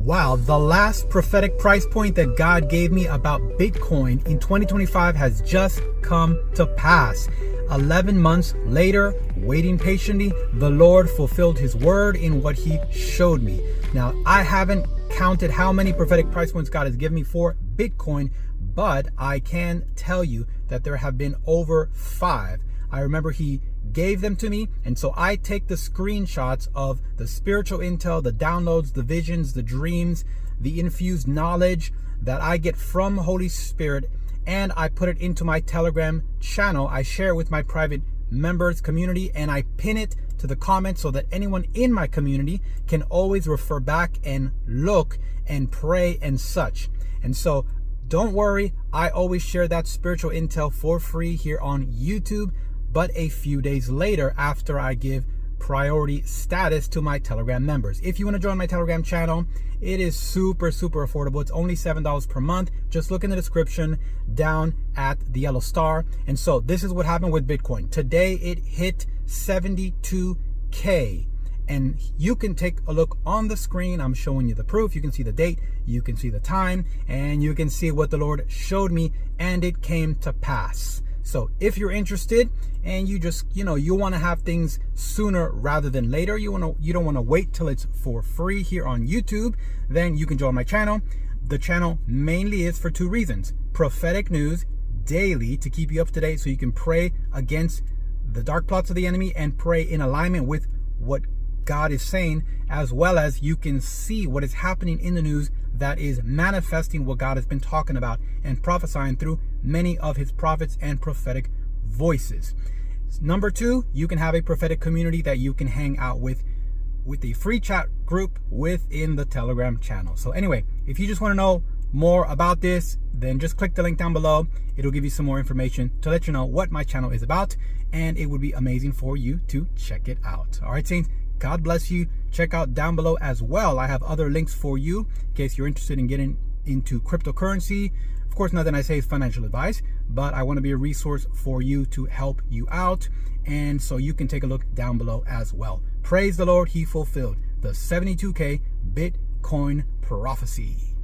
Wow, the last prophetic price point that God gave me about Bitcoin in 2025 has just come to pass. 11 months later, waiting patiently, the Lord fulfilled his word in what he showed me. Now, I haven't counted how many prophetic price points God has given me for Bitcoin, but I can tell you that there have been over 5. I remember he gave them to me, and so I take the screenshots of the spiritual intel, the downloads, the visions, the dreams, the infused knowledge that I get from Holy Spirit, and I put it into my Telegram channel. I share it with my private members community, and I pin it to the comments so that anyone in my community can always refer back and look and pray and such. And so don't worry, I always share that spiritual intel for free here on YouTube, but a few days later after I give priority status to my Telegram members. If you want to join my Telegram channel, it is super affordable. It's only $7 per month. Just look in the description down at the yellow star. And so this is what happened with Bitcoin. Today it hit 72K. And you can take a look on the screen. I'm showing you the proof. You can see the date, you can see the time, and you can see what the Lord showed me, and it came to pass. So if you're interested and you just, you want to have things sooner rather than later, you don't want to wait till it's for free here on YouTube, then you can join my channel. The channel mainly is for 2 reasons. Prophetic news daily to keep you up to date so you can pray against the dark plots of the enemy and pray in alignment with what God is saying, as well as you can see what is happening in the news that is manifesting what God has been talking about and prophesying through many of his prophets and prophetic voices. Number 2, you can have a prophetic community that you can hang out with a free chat group within the Telegram channel. So anyway, if you just want to know more about this, then just click the link down below. It'll give you some more information to let you know what my channel is about, and it would be amazing for you to check it out. All right, Saints, God bless you. Check out down below as well. I have other links for you in case you're interested in getting into cryptocurrency. Of course, nothing I say is financial advice, but I want to be a resource for you to help you out. And so you can take a look down below as well. Praise the Lord, he fulfilled the 72K Bitcoin prophecy.